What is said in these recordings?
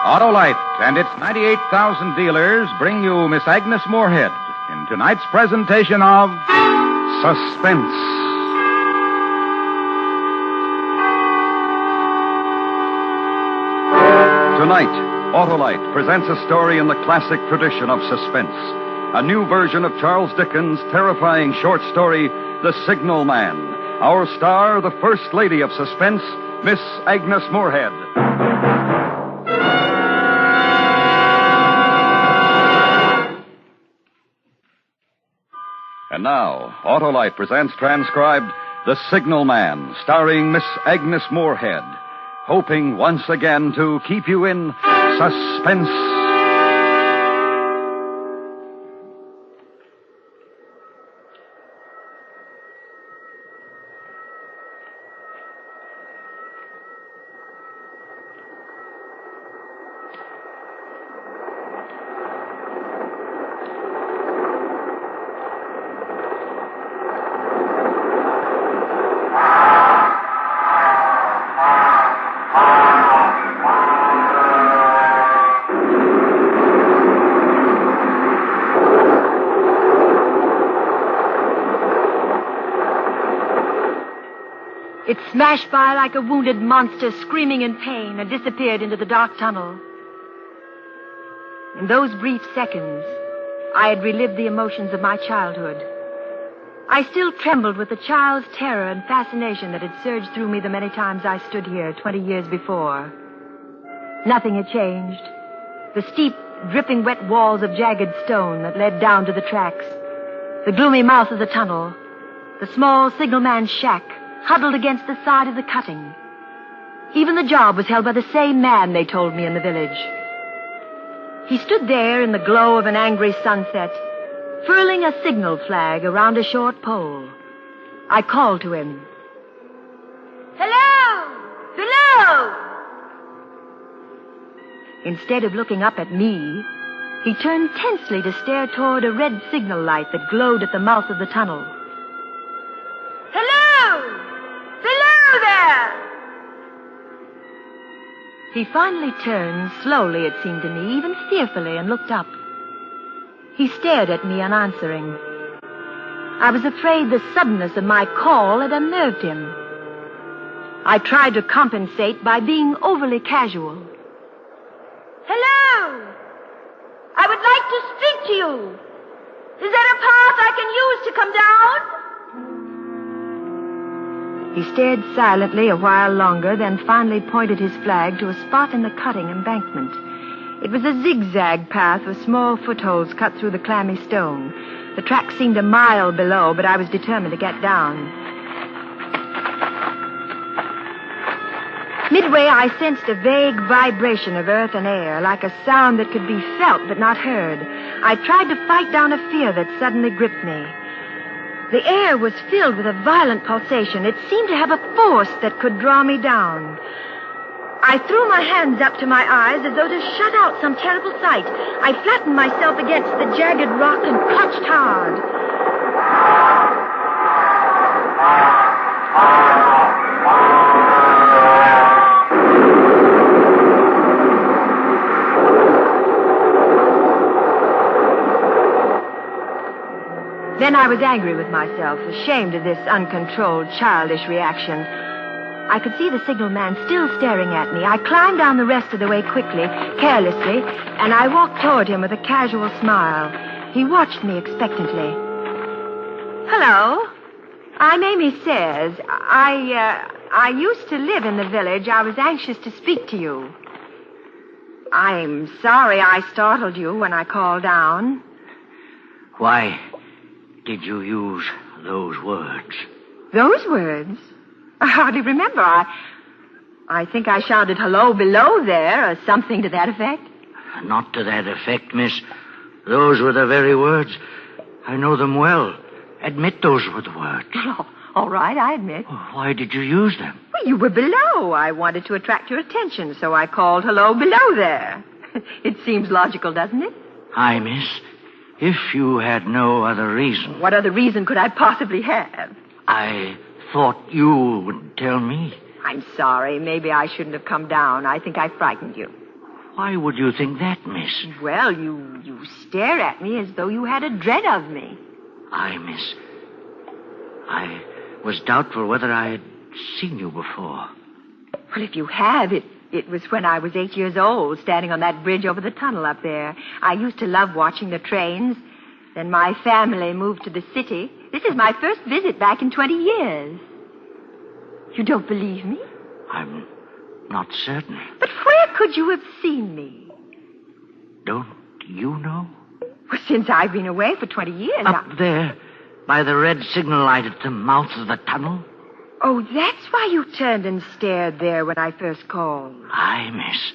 Autolite and its 98,000 dealers bring you Miss Agnes Moorehead in tonight's presentation of Suspense. Tonight, Autolite presents a story in the classic tradition of suspense. A new version of Charles Dickens' terrifying short story, The Signalman. Our star, the First Lady of Suspense, Miss Agnes Moorehead. And now, Autolite presents transcribed The Signalman, starring Miss Agnes Moorehead, hoping once again to keep you in suspense. It smashed by like a wounded monster screaming in pain and disappeared into the dark tunnel. In those brief seconds, I had relived the emotions of my childhood. I still trembled with the child's terror and fascination that had surged through me the many times I stood here 20 years before. Nothing had changed. The steep, dripping wet walls of jagged stone that led down to the tracks, the gloomy mouth of the tunnel, the small signalman's shack, huddled against the side of the cutting. Even the job was held by the same man, they told me, in the village. He stood there in the glow of an angry sunset, furling a signal flag around a short pole. I called to him. "Hello! Below!" Instead of looking up at me, he turned tensely to stare toward a red signal light that glowed at the mouth of the tunnel. He finally turned, slowly it seemed to me, even fearfully, and looked up. He stared at me unanswering. I was afraid the suddenness of my call had unnerved him. I tried to compensate by being overly casual. "Hello! I would like to speak to you. Is there a path I can use to come down?" He stared silently a while longer, then finally pointed his flag to a spot in the cutting embankment. It was a zigzag path with small footholds cut through the clammy stone. The track seemed a mile below, but I was determined to get down. Midway, I sensed a vague vibration of earth and air, like a sound that could be felt but not heard. I tried to fight down a fear that suddenly gripped me. The air was filled with a violent pulsation. It seemed to have a force that could draw me down. I threw my hands up to my eyes as though to shut out some terrible sight. I flattened myself against the jagged rock and clutched hard. Then I was angry with myself, ashamed of this uncontrolled, childish reaction. I could see the signalman still staring at me. I climbed down the rest of the way quickly, carelessly, and I walked toward him with a casual smile. He watched me expectantly. "Hello. I'm Amy Sayers. I used to live in the village. I was anxious to speak to you. I'm sorry I startled you when I called down." Why did you use those words? "Those words? I hardly remember. I think I shouted hello below there, or something to that effect." Not to that effect, miss. Those were the very words. I know them well. Admit those were the words. Oh, all right, I admit. Why did you use them? Well, you were below. I wanted to attract your attention, so I called hello below there. It seems logical, doesn't it? Aye, miss. If you had no other reason. What other reason could I possibly have? I thought you would tell me. I'm sorry. Maybe I shouldn't have come down. I think I frightened you. Why would you think that, miss? Well, you stare at me as though you had a dread of me. Miss. I was doubtful whether I had seen you before. Well, if you have, it was when I was 8 years old, standing on that bridge over the tunnel up there. I used to love watching the trains. Then my family moved to the city. This is my first visit back in 20 years. You don't believe me? I'm not certain. But where could you have seen me? Don't you know? Well, since I've been away for 20 years. Up there, by the red signal light at the mouth of the tunnel. Oh, that's why you turned and stared there when I first called. Aye, miss.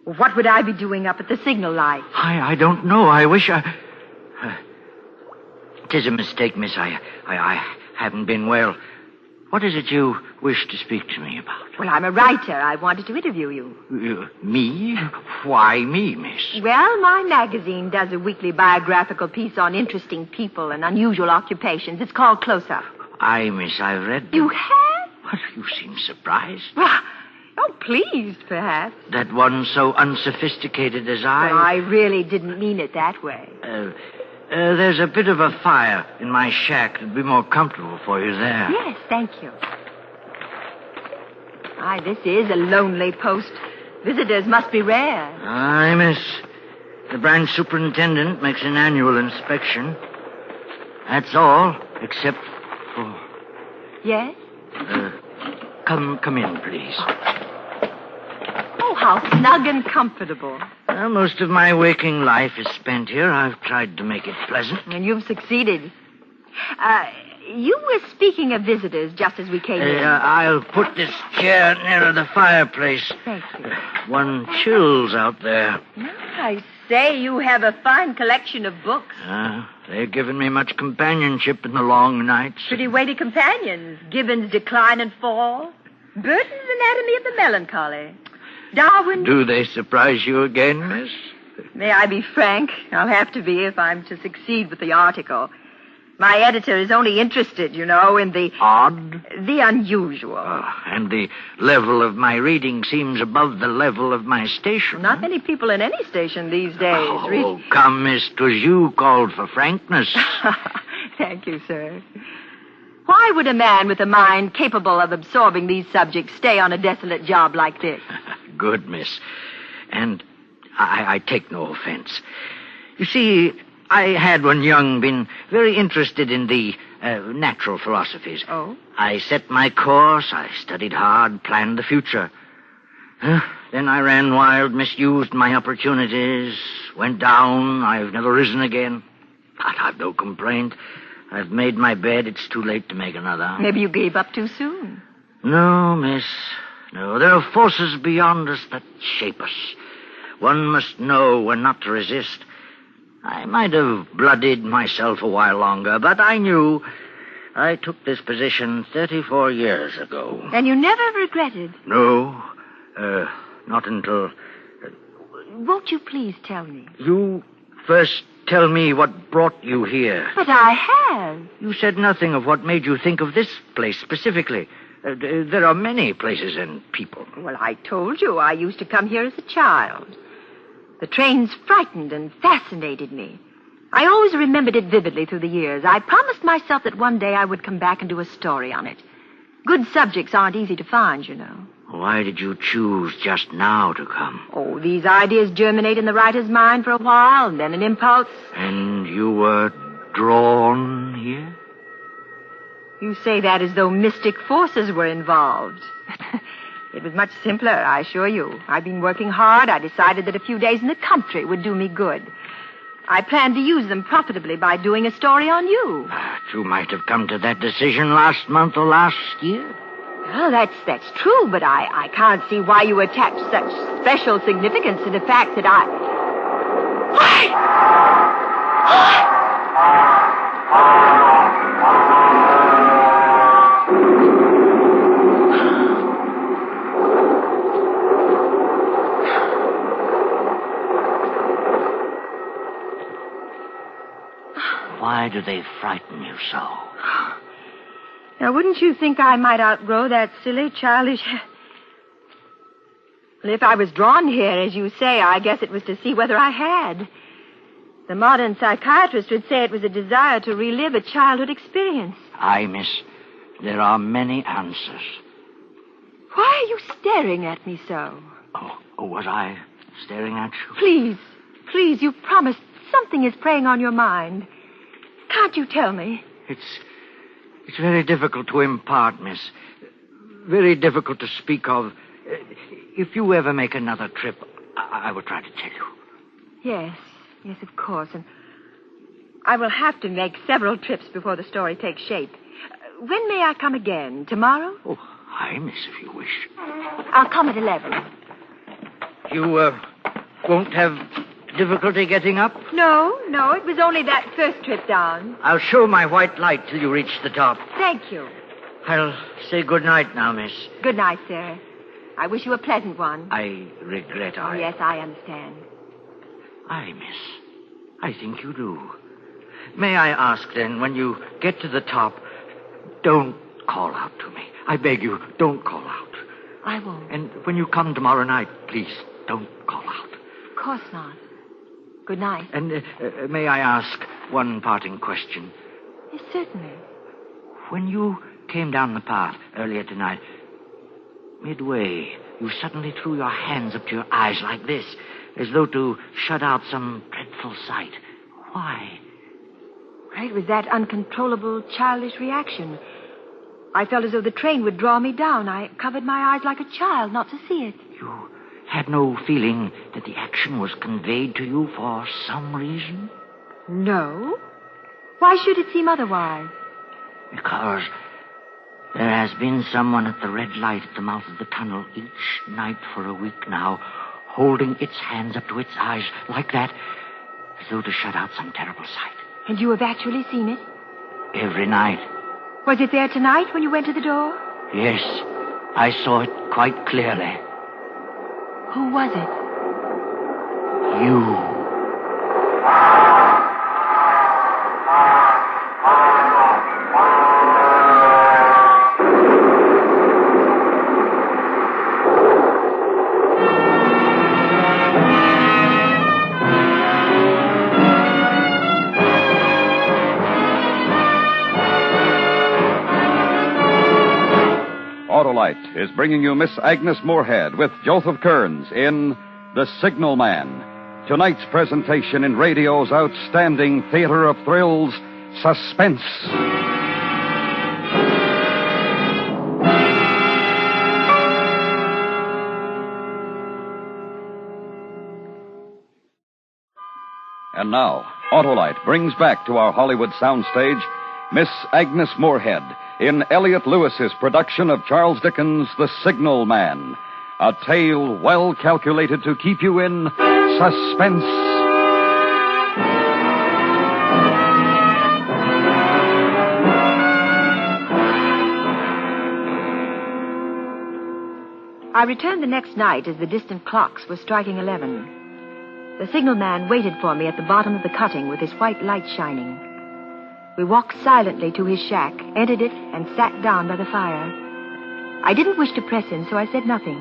Well, what would I be doing up at the signal light? I don't know. I wish I... 'Tis a mistake, miss. I haven't been well. What is it you wish to speak to me about? Well, I'm a writer. I wanted to interview you. Me? Why me, miss? Well, my magazine does a weekly biographical piece on interesting people and unusual occupations. It's called Close Up. Aye, miss, I've read... You have? Well, you seem surprised. Oh, pleased, perhaps. That one so unsophisticated as I... Well, I really didn't mean it that way. There's a bit of a fire in my shack. It'd be more comfortable for you there. Yes, thank you. This is a lonely post. Visitors must be rare. Aye, miss. The branch superintendent makes an annual inspection. That's all, except for... Yes? Come in, please. Oh, how snug and comfortable. Well, most of my waking life is spent here. I've tried to make it pleasant. And you've succeeded. You were speaking of visitors just as we came in. I'll put this chair nearer the fireplace. Thank you. One chills out there. I say, you have a fine collection of books. They've given me much companionship in the long nights. Pretty weighty companions. Gibbon's Decline and Fall. Burton's Anatomy of the Melancholy. Darwin... Do they surprise you again, miss? May I be frank? I'll have to be if I'm to succeed with the article. My editor is only interested, in the... Odd? The unusual. And the level of my reading seems above the level of my station. Not many people in any station these days. Oh, come, miss. 'Twas you called for frankness. Thank you, sir. Why would a man with a mind capable of absorbing these subjects stay on a desolate job like this? Good, miss. And I take no offense. You see, I had when young been very interested in the natural philosophies. Oh? I set my course, I studied hard, planned the future. Then I ran wild, misused my opportunities, went down, I've never risen again. But I've no complaint. I've made my bed, it's too late to make another. Maybe you gave up too soon. No, miss. No, there are forces beyond us that shape us. One must know when not to resist. I might have blooded myself a while longer, but I knew I took this position 34 years ago. And you never regretted? No, not until... Won't you please tell me? You first tell me what brought you here. But I have. You said nothing of what made you think of this place specifically. There are many places and people. Well, I told you I used to come here as a child. The trains frightened and fascinated me. I always remembered it vividly through the years. I promised myself that one day I would come back and do a story on it. Good subjects aren't easy to find, Why did you choose just now to come? Oh, these ideas germinate in the writer's mind for a while, and then an impulse. And you were drawn here? You say that as though mystic forces were involved. It was much simpler, I assure you. I've been working hard. I decided that a few days in the country would do me good. I planned to use them profitably by doing a story on you. You might have come to that decision last month or last year. Well, that's true, but I can't see why you attach such special significance to the fact that Why do they frighten you so? Now, wouldn't you think I might outgrow that silly, childish... Well, if I was drawn here, as you say, I guess it was to see whether I had. The modern psychiatrist would say it was a desire to relive a childhood experience. Aye, miss. There are many answers. Why are you staring at me so? Oh, was I staring at you? Please, you promised something is preying on your mind. Can't you tell me? It's very difficult to impart, miss. Very difficult to speak of. If you ever make another trip, I will try to tell you. Yes, of course. And I will have to make several trips before the story takes shape. When may I come again? Tomorrow? Oh, aye, miss, if you wish. I'll come at 11. You, won't have difficulty getting up? No, it was only that first trip down. I'll show my white light till you reach the top. Thank you. I'll say good night now, miss. Good night, sir. I wish you a pleasant one. I regret Oh, yes, I understand. Aye, miss. I think you do. May I ask, then, when you get to the top, don't call out to me. I beg you, don't call out. I won't. And when you come tomorrow night, please, don't call out. Of course not. Good night. And may I ask one parting question? Yes, certainly. When you came down the path earlier tonight, midway, you suddenly threw your hands up to your eyes like this, as though to shut out some dreadful sight. Why? It was that uncontrollable, childish reaction. I felt as though the train would draw me down. I covered my eyes like a child not to see it. You had no feeling that the action was conveyed to you for some reason? No. Why should it seem otherwise? Because there has been someone at the red light at the mouth of the tunnel each night for a week now, holding its hands up to its eyes like that, as though to shut out some terrible sight. And you have actually seen it? Every night. Was it there tonight when you went to the door? Yes, I saw it quite clearly. Who was it? You. Autolite is bringing you Miss Agnes Moorehead with Joseph Kearns in The Signalman. Tonight's presentation in radio's outstanding theater of thrills, Suspense. And now, Autolite brings back to our Hollywood soundstage Miss Agnes Moorehead in Elliot Lewis's production of Charles Dickens' The Signalman, a tale well calculated to keep you in suspense. I returned the next night as the distant clocks were striking 11. The signalman waited for me at the bottom of the cutting with his white light shining. We walked silently to his shack, entered it, and sat down by the fire. I didn't wish to press him, so I said nothing.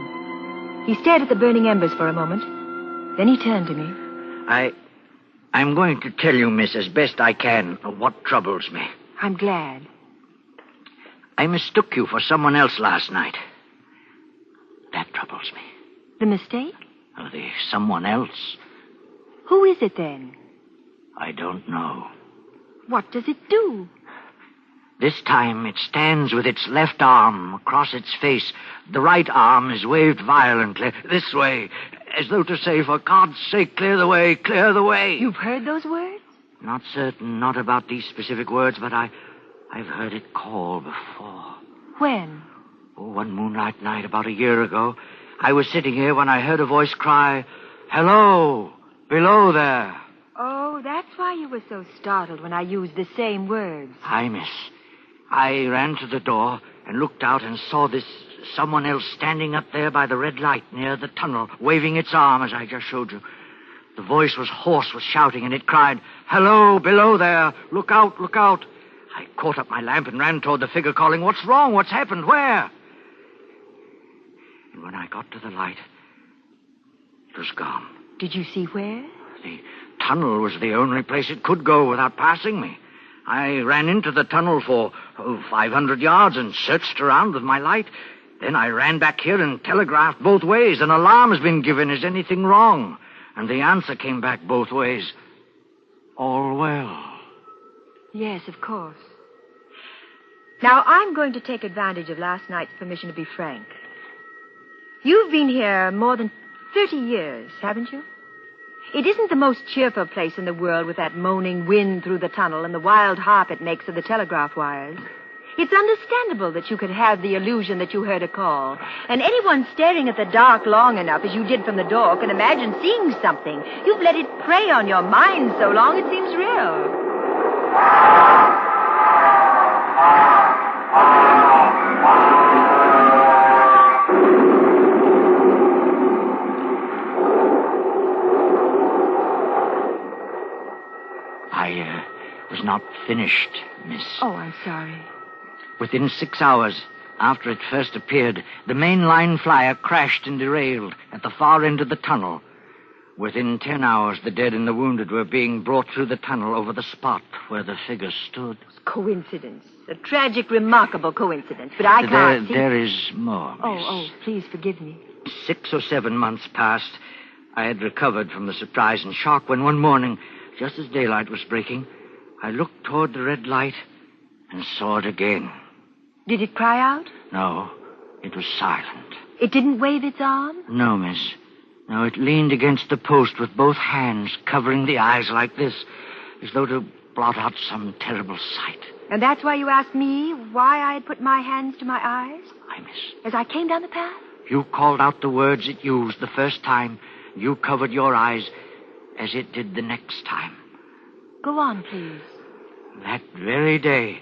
He stared at the burning embers for a moment. Then he turned to me. I'm going to tell you, miss, as best I can, what troubles me. I'm glad. I mistook you for someone else last night. That troubles me. The mistake? Oh, the someone else. Who is it, then? I don't know. What does it do? This time it stands with its left arm across its face. The right arm is waved violently, this way, as though to say, for God's sake, clear the way, clear the way. You've heard those words? Not certain, not about these specific words, but I've heard it call before. When? Oh, one moonlight night about a year ago. I was sitting here when I heard a voice cry, "Hello, below there." Oh, that's why you were so startled when I used the same words. Aye, miss. I ran to the door and looked out and saw this someone else standing up there by the red light near the tunnel, waving its arm as I just showed you. The voice was hoarse with shouting, and it cried, "Hello, below there! Look out, look out!" I caught up my lamp and ran toward the figure, calling, "What's wrong? What's happened? Where?" And when I got to the light, It was gone. Did you see where? The tunnel was the only place it could go without passing me. I ran into the tunnel for 500 yards and searched around with my light. Then I ran back here and telegraphed both ways. An alarm has been given. Is anything wrong? And the answer came back both ways. All well. Yes, of course. Now, I'm going to take advantage of last night's permission to be frank. You've been here more than 30 years, haven't you? It isn't the most cheerful place in the world with that moaning wind through the tunnel and the wild harp it makes of the telegraph wires. It's understandable that you could have the illusion that you heard a call. And anyone staring at the dark long enough, as you did from the door, can imagine seeing something. You've let it prey on your mind so long it seems real. I was not finished, miss. Oh, I'm sorry. Within 6 hours after it first appeared, the main line flyer crashed and derailed at the far end of the tunnel. Within 10 hours, the dead and the wounded were being brought through the tunnel over the spot where the figure stood. Coincidence. A tragic, remarkable coincidence. But I can't see... There is more, miss. Oh, please forgive me. 6 or 7 months passed. I had recovered from the surprise and shock when one morning, just as daylight was breaking, I looked toward the red light and saw it again. Did it cry out? No, it was silent. It didn't wave its arm? No, miss. No, it leaned against the post with both hands covering the eyes like this, as though to blot out some terrible sight. And that's why you asked me why I had put my hands to my eyes? Aye, miss. As I came down the path? You called out the words it used the first time. You covered your eyes as it did the next time. Go on, please. That very day,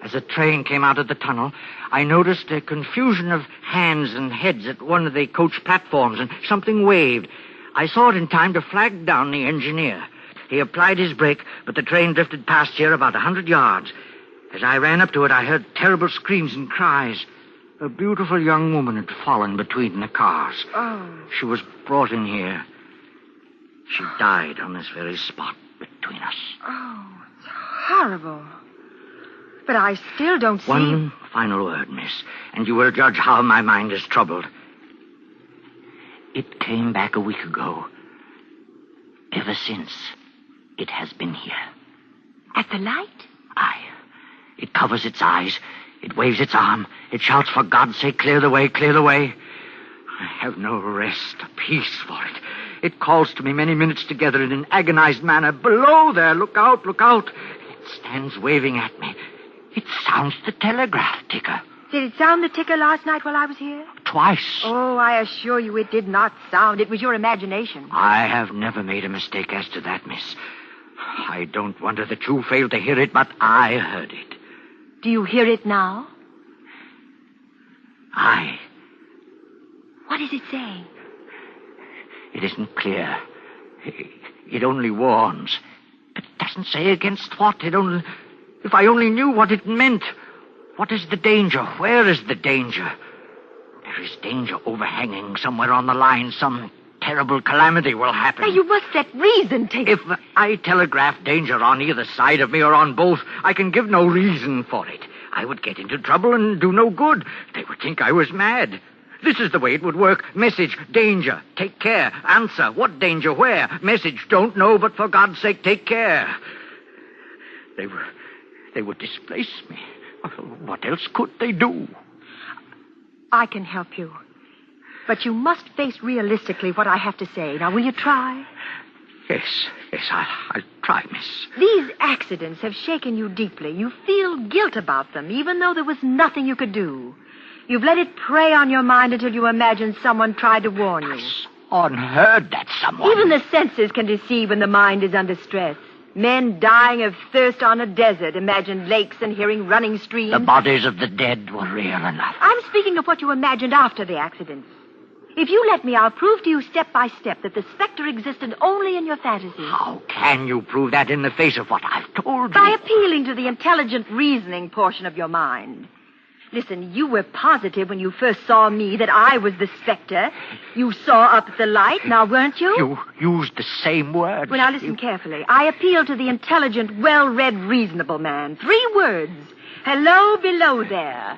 as a train came out of the tunnel, I noticed a confusion of hands and heads at one of the coach platforms, and something waved. I saw it in time to flag down the engineer. He applied his brake, but the train drifted past here about 100 yards. As I ran up to it, I heard terrible screams and cries. A beautiful young woman had fallen between the cars. Oh. She was brought in here. She died on this very spot between us. Oh, it's horrible. But I still don't see... One final word, miss, and you will judge how my mind is troubled. It came back a week ago. Ever since, it has been here. At the light? Aye. It covers its eyes. It waves its arm. It shouts, for God's sake, clear the way, clear the way. I have no rest or peace for it. It calls to me many minutes together in an agonized manner. Below there, look out, look out. It stands waving at me. It sounds the telegraph ticker. Did it sound the ticker last night while I was here? Twice. Oh, I assure you it did not sound. It was your imagination. I have never made a mistake as to that, miss. I don't wonder that you failed to hear it, but I heard it. Do you hear it now? Aye. What is it saying? It isn't clear. It only warns. It doesn't say against what. If I only knew what it meant. What is the danger? Where is the danger? There is danger overhanging somewhere on the line. Some terrible calamity will happen. Now, you must let reason take... If I telegraph danger on either side of me or on both, I can give no reason for it. I would get into trouble and do no good. They would think I was mad. This is the way it would work. Message, danger, take care. Answer, what danger, where? Message, don't know, but for God's sake, take care. They would displace me. What else could they do? I can help you. But you must face realistically what I have to say. Now, will you try? Yes, I'll try, miss. These accidents have shaken you deeply. You feel guilt about them, even though there was nothing you could do. You've let it prey on your mind until you imagine someone tried to warn you. Unheard that someone. Even the senses can deceive when the mind is under stress. Men dying of thirst on a desert imagined lakes and hearing running streams. The bodies of the dead were real enough. I'm speaking of what you imagined after the accident. If you let me, I'll prove to you step by step that the specter existed only in your fantasies. How can you prove that in the face of what I've told you? By appealing to the intelligent reasoning portion of your mind. Listen, you were positive when you first saw me that I was the specter. You saw up at the light, now weren't you? You used the same words. Well, now listen carefully. I appealed to the intelligent, well-read, reasonable man. 3 words. Hello, below there.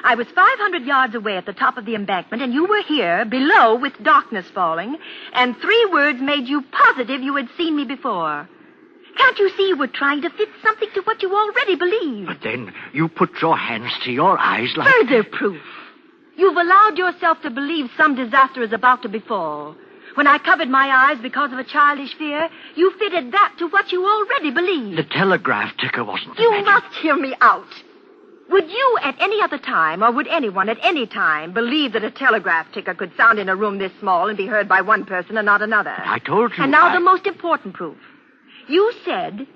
I was 500 yards away at the top of the embankment, and you were here, below, with darkness falling, and 3 words made you positive you had seen me before. Can't you see you were trying to fit something to what you already believed? But then you put your hands to your eyes like... Further proof. You've allowed yourself to believe some disaster is about to befall. When I covered my eyes because of a childish fear, you fitted that to what you already believed. The telegraph ticker wasn't the You magic. must hear me out. Would you at any other time, or would anyone at any time, believe that a telegraph ticker could sound in a room this small and be heard by one person and not another? I told you. And now the most important proof. You said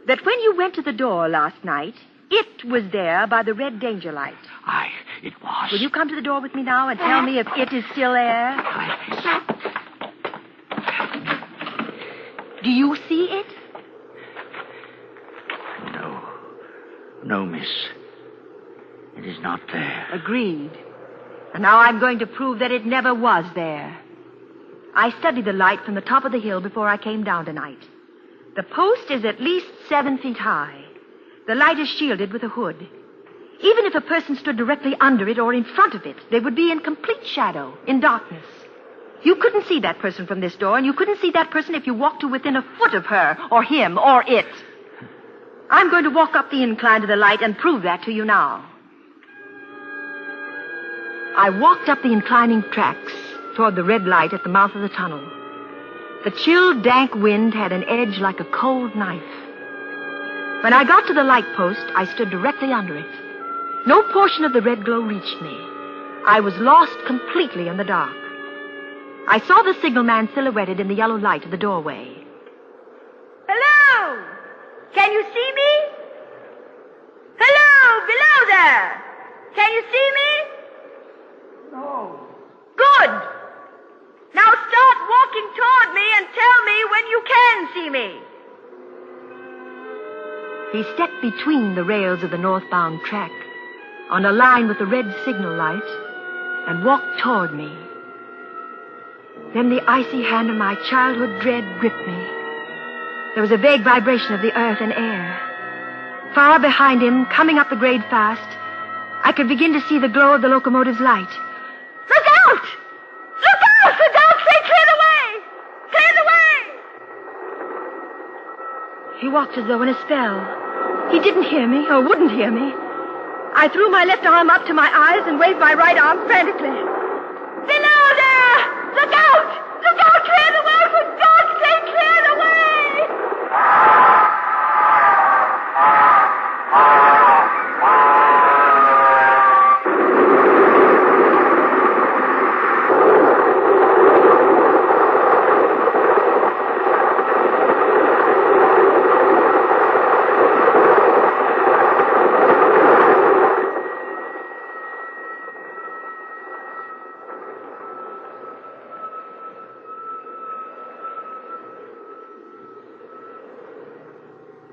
that when you went to the door last night, it was there by the red danger light. Aye, it was. Will you come to the door with me now and tell me if it is still there? Do you see it? No, miss. It is not there. Agreed. And now I'm going to prove that it never was there. I studied the light from the top of the hill before I came down tonight. The post is at least 7 feet high. The light is shielded with a hood. Even if a person stood directly under it or in front of it, they would be in complete shadow, in darkness. You couldn't see that person from this door, and you couldn't see that person if you walked to within a foot of her, or him, or it. I'm going to walk up the incline to the light and prove that to you now. I walked up the inclining tracks toward the red light at the mouth of the tunnel. The chill, dank wind had an edge like a cold knife. When I got to the light post, I stood directly under it. No portion of the red glow reached me. I was lost completely in the dark. I saw the signalman silhouetted in the yellow light of the doorway. Hello! Can you see me? Hello, below there! Can you see me? No. Good! Now start walking toward me and tell me when you can see me. He stepped between the rails of the northbound track on a line with the red signal light and walked toward me. Then the icy hand of my childhood dread gripped me. There was a vague vibration of the earth and air. Far behind him, coming up the grade fast, I could begin to see the glow of the locomotive's light. Look out! Look out! For God's sake, clear the way! Clear the way! He walked as though in a spell. He didn't hear me, or wouldn't hear me. I threw my left arm up to my eyes and waved my right arm frantically. Below there! Look out! Look out! Clear the way! For God's sake, clear the way!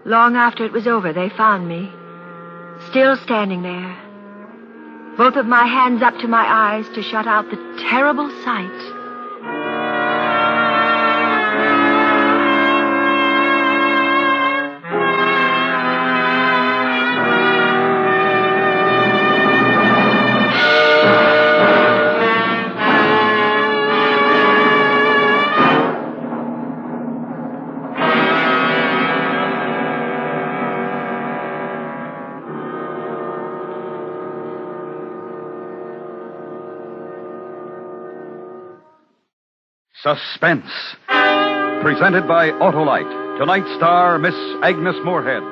Long after it was over, they found me, still standing there, both of my hands up to my eyes to shut out the terrible sight. Suspense. Presented by Autolite. Tonight's star, Miss Agnes Moorehead.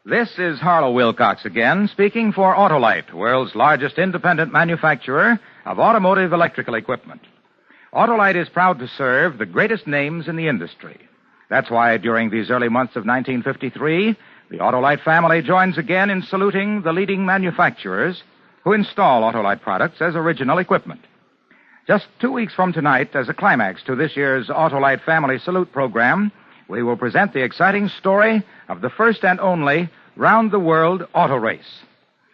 This is Harlow Wilcox again, speaking for Autolite, world's largest independent manufacturer of automotive electrical equipment. Autolite is proud to serve the greatest names in the industry. That's why during these early months of 1953, the Autolite family joins again in saluting the leading manufacturers who install Autolite products as original equipment. Just 2 weeks from tonight, as a climax to this year's Autolite Family Salute program, we will present the exciting story of the first and only round-the-world auto race.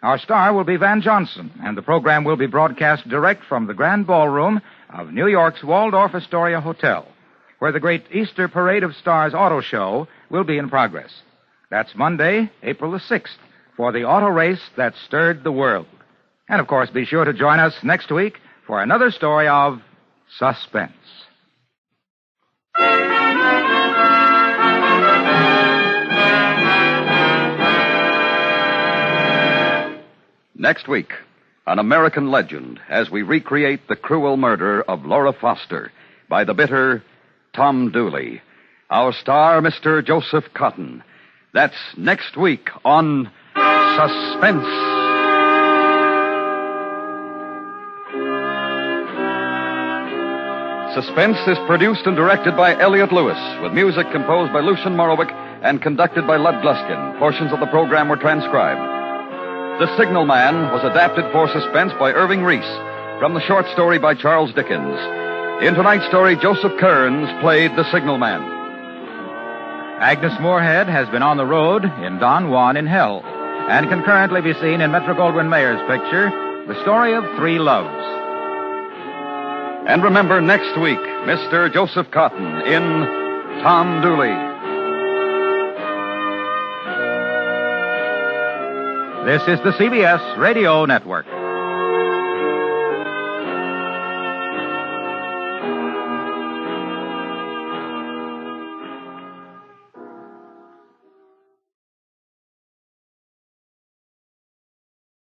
Our star will be Van Johnson, and the program will be broadcast direct from the Grand Ballroom of New York's Waldorf Astoria Hotel, where the great Easter Parade of Stars auto show will be in progress. That's Monday, April the 6th, for the auto race that stirred the world. And, of course, be sure to join us next week for another story of Suspense. Next week, an American legend as we recreate the cruel murder of Laura Foster by the bitter Tom Dooley. Our star, Mr. Joseph Cotton. That's next week on Suspense. Suspense is produced and directed by Elliott Lewis, with music composed by Lucien Morowick and conducted by Lud Gluskin. Portions of the program were transcribed. The Signalman was adapted for Suspense by Irving Reese from the short story by Charles Dickens. In tonight's story, Joseph Kearns played the Signalman. Agnes Moorehead has been on the road in Don Juan in Hell and can currently be seen in Metro-Goldwyn-Mayer's picture, The Story of Three Loves. And remember, next week, Mr. Joseph Cotton in Tom Dooley. This is the CBS Radio Network.